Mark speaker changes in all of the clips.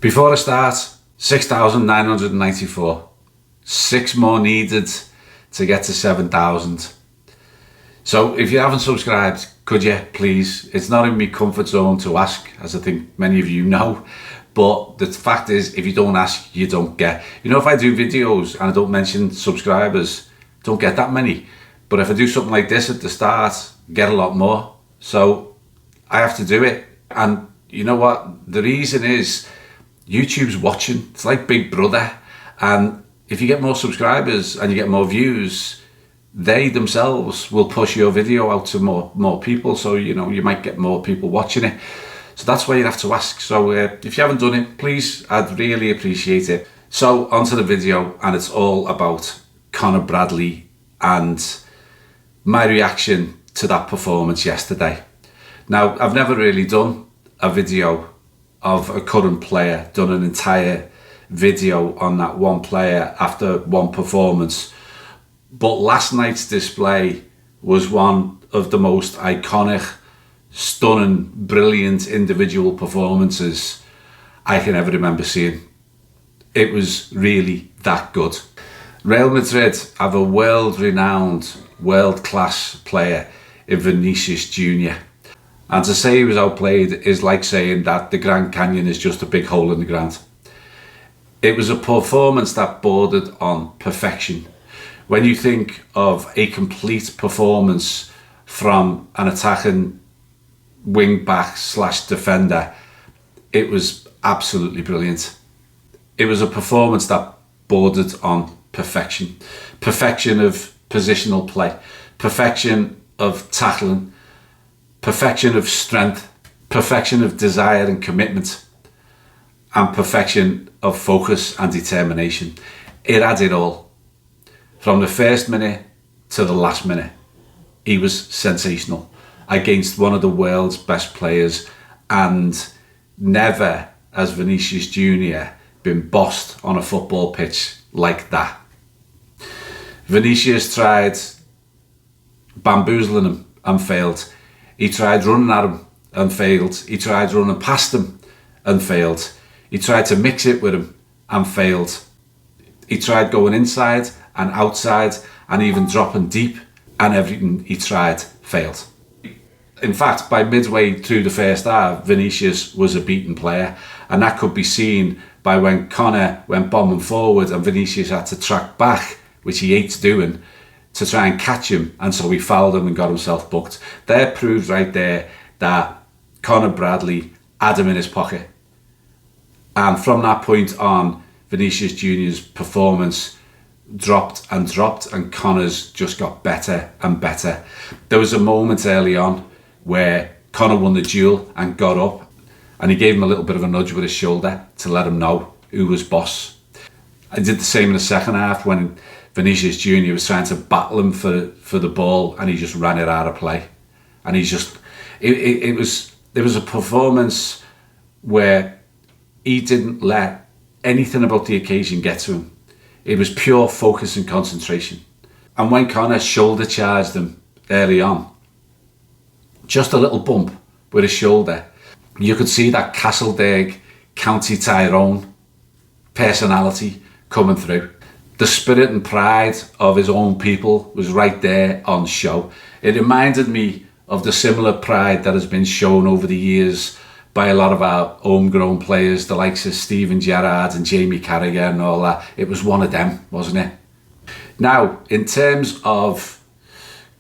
Speaker 1: Before I start, 6,994. 6 more needed to get to 7,000. So if you haven't subscribed, could you please? It's not in my comfort zone to ask, as I think many of you know. But the fact is, if you don't ask, you don't get. You know, if I do videos and I don't mention subscribers, don't get that many. But if I do something like this at the start, get a lot more. So I have to do it. And you know what? The reason is YouTube's watching. It's like Big Brother. And if you get more subscribers and you get more views, they themselves will push your video out to more people. So, you know, you might get more people watching it. So that's why you have to ask. So if you haven't done it, please, I'd really appreciate it. So onto the video, and it's all about Conor Bradley and my reaction to that performance yesterday. Now, I've never really done a video of a current player, done an entire video on that one player after one performance. But last night's display was one of the most iconic, stunning, brilliant individual performances I can ever remember seeing. It was really that good. Real Madrid have a world-renowned, world-class player in Vinicius Jr. And to say he was outplayed is like saying that the Grand Canyon is just a big hole in the ground. It was a performance that bordered on perfection. When you think of a complete performance from an attacking wing back / defender, it was absolutely brilliant. It was a performance that bordered on perfection. Perfection of positional play, perfection of tackling, perfection of strength, perfection of desire and commitment, and perfection of focus and determination. It had it all. From the first minute to the last minute, he was sensational against one of the world's best players, and never has Vinicius Jr. been bossed on a football pitch like that. Vinicius tried bamboozling him and failed. He tried running at him and failed. He tried running past him and failed. He tried to mix it with him and failed. He tried going inside and outside and even dropping deep, and everything he tried failed. In fact, by midway through the first half, Vinicius was a beaten player, and that could be seen by when Conor went bombing forward and Vinicius had to track back, which he hates doing, to try and catch him, and so he fouled him and got himself booked. That proves right there that Conor Bradley had him in his pocket. And from that point on, Vinicius Jr.'s performance dropped, and Conor's just got better and better. There was a moment early on where Conor won the duel and got up, and he gave him a little bit of a nudge with his shoulder to let him know who was boss. I did the same in the second half when Vinicius Jr. was trying to battle him for the ball, and he just ran it out of play. And it was a performance where he didn't let anything about the occasion get to him. It was pure focus and concentration. And when Conor shoulder charged him early on, just a little bump with his shoulder, you could see that Castledeg, County Tyrone personality coming through. The spirit and pride of his own people was right there on show. It reminded me of the similar pride that has been shown over the years by a lot of our homegrown players, the likes of Steven Gerrard and Jamie Carragher and all that. It was one of them, wasn't it? Now, in terms of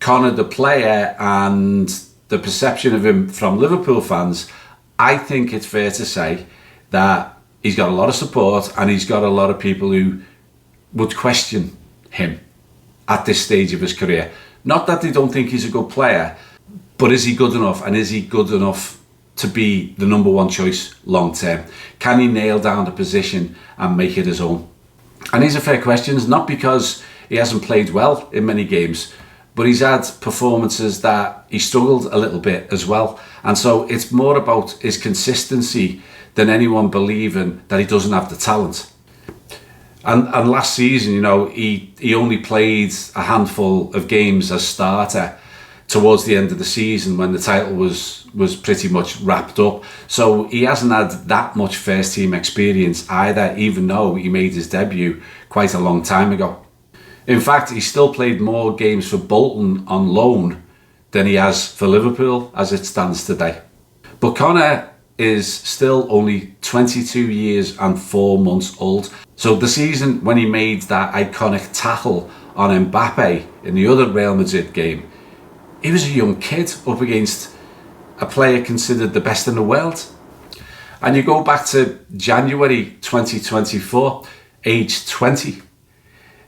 Speaker 1: Conor the player and the perception of him from Liverpool fans, I think it's fair to say that he's got a lot of support, and he's got a lot of people who would question him at this stage of his career. Not that they don't think he's a good player, but is he good enough? And is he good enough to be the number one choice long term? Can he nail down the position and make it his own? And these are fair questions, not because he hasn't played well in many games, but he's had performances that he struggled a little bit as well. And so it's more about his consistency than anyone believing that he doesn't have the talent. And last season, you know, he only played a handful of games as starter. towards the end of the season when the title was pretty much wrapped up. So he hasn't had that much first team experience either, even though he made his debut quite a long time ago. In fact, he still played more games for Bolton on loan than he has for Liverpool as it stands today. But Conor is still only 22 years and 4 months old. So the season when he made that iconic tackle on Mbappe in the other Real Madrid game, he was a young kid up against a player considered the best in the world. And you go back to January 2024, age 20.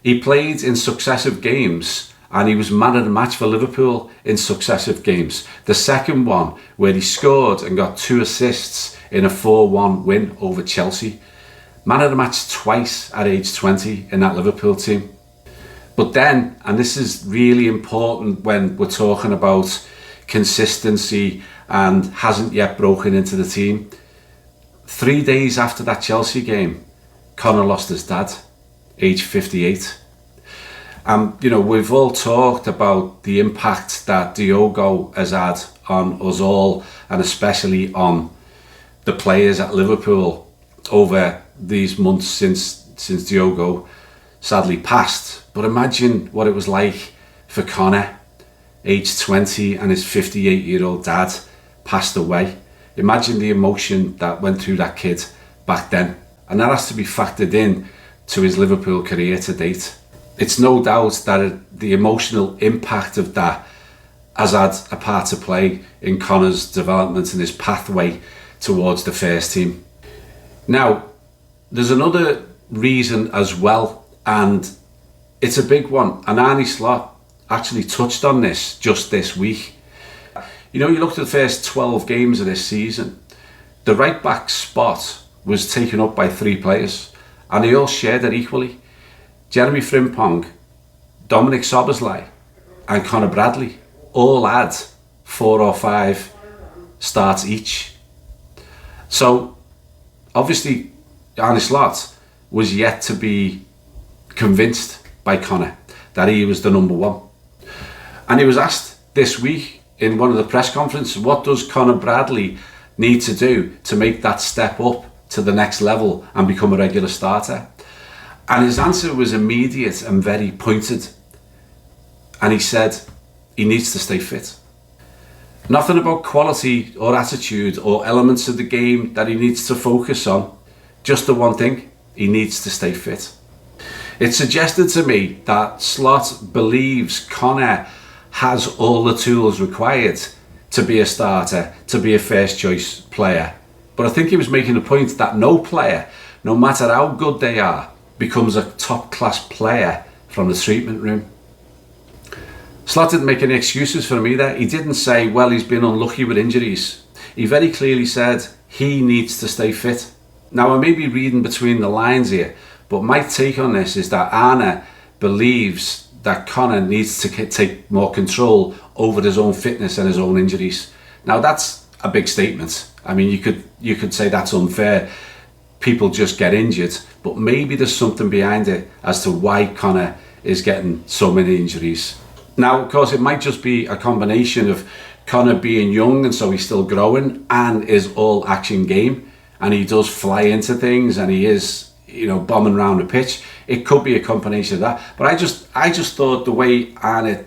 Speaker 1: He played in successive games and he was man of the match for Liverpool in successive games. The second one where he scored and got 2 assists in a 4-1 win over Chelsea. Man of the match twice at age 20 in that Liverpool team. But then, and this is really important when we're talking about consistency and hasn't yet broken into the team, 3 days after that Chelsea game, Conor lost his dad, age 58. You know, we've all talked about the impact that Diogo has had on us all, and especially on the players at Liverpool over these months since Diogo sadly passed. But imagine what it was like for Conor, age 20, and his 58-year-old dad passed away. Imagine the emotion that went through that kid back then. And that has to be factored in to his Liverpool career to date. It's no doubt that the emotional impact of that has had a part to play in Conor's development and his pathway towards the first team. Now, there's another reason as well, and it's a big one. And Arne Slot actually touched on this just this week. You know, you looked at the first 12 games of this season, the right back spot was taken up by 3 players, and they all shared it equally. Jeremy Frimpong, Dominic Szoboszlai and Conor Bradley all had 4 or 5 starts each. So obviously Arne Slot was yet to be convinced by Conor that he was the number 1. And he was asked this week in one of the press conferences, what does Conor Bradley need to do to make that step up to the next level and become a regular starter? And his answer was immediate and very pointed. And he said he needs to stay fit. Nothing about quality or attitude or elements of the game that he needs to focus on. Just the one thing, he needs to stay fit. It suggested to me that Slot believes Conor has all the tools required to be a starter, to be a first choice player. But I think he was making the point that no player, no matter how good they are, becomes a top class player from the treatment room. Slot didn't make any excuses for him either. He didn't say, well, he's been unlucky with injuries. He very clearly said he needs to stay fit. Now, I may be reading between the lines here, but my take on this is that Arne believes that Conor needs to take more control over his own fitness and his own injuries. Now, that's a big statement. I mean, you could say that's unfair. People just get injured, but maybe there's something behind it as to why Conor is getting so many injuries. Now, of course, it might just be a combination of Conor being young and so he's still growing and is all action game, and he does fly into things and he is, you know, bombing around the pitch. It could be a combination of that. But I just thought the way Arne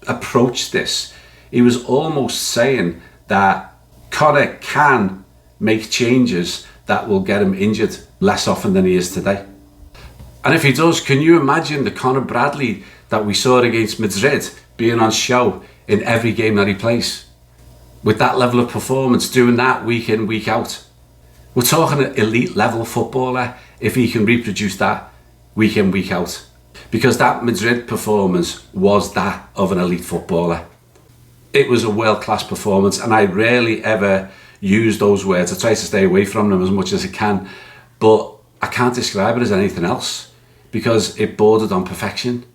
Speaker 1: approached this, he was almost saying that Conor can make changes that will get him injured less often than he is today. And if he does, can you imagine the Conor Bradley that we saw against Madrid being on show in every game that he plays? With that level of performance, doing that week in, week out. We're talking an elite level footballer if he can reproduce that week in, week out. Because that Madrid performance was that of an elite footballer. It was a world-class performance, and I rarely ever use those words. I try to stay away from them as much as I can, but I can't describe it as anything else because it bordered on perfection.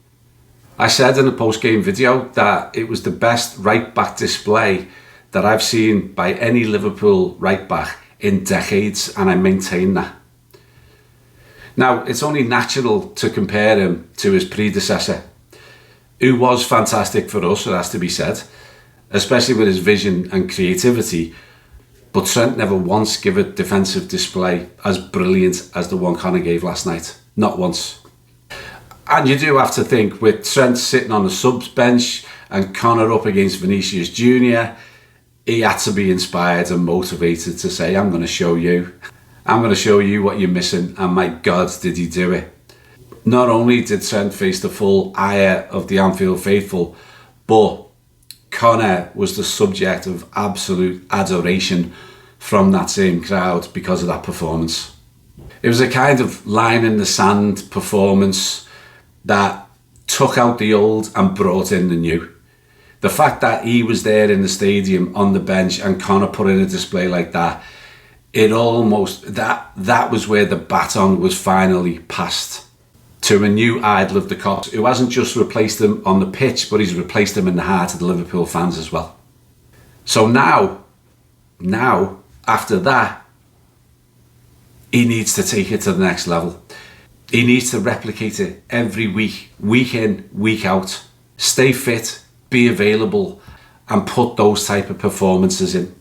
Speaker 1: I said in the post-game video that it was the best right-back display that I've seen by any Liverpool right-back in decades, and I maintain that. Now, it's only natural to compare him to his predecessor, who was fantastic for us, it has to be said, especially with his vision and creativity. But Trent never once gave a defensive display as brilliant as the one Conor gave last night. Not once. And you do have to think, with Trent sitting on the subs bench and Conor up against Vinicius Jr., he had to be inspired and motivated to say, I'm going to show you. I'm going to show you what you're missing. And my God, did he do it. Not only did Trent face the full ire of the Anfield faithful, but Conor was the subject of absolute adoration from that same crowd because of that performance. It was a kind of line in the sand performance that took out the old and brought in the new. The fact that he was there in the stadium on the bench and Conor put in a display like that, it almost, that was where the baton was finally passed to a new idol of the Cops, who hasn't just replaced him on the pitch, but he's replaced him in the heart of the Liverpool fans as well. So now, after that, he needs to take it to the next level. He needs to replicate it every week, week in, week out. Stay fit, be available, and put those type of performances in.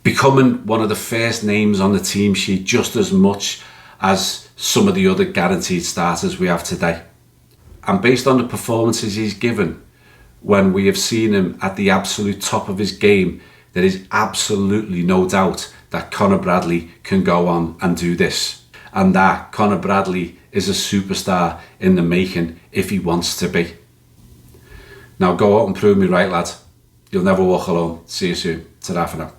Speaker 1: Becoming one of the first names on the team sheet just as much as some of the other guaranteed starters we have today. And based on the performances he's given, when we have seen him at the absolute top of his game, there is absolutely no doubt that Conor Bradley can go on and do this. And that Conor Bradley is a superstar in the making if he wants to be. Now go out and prove me right, lad. You'll never walk alone. See you soon. Ta-ra for now.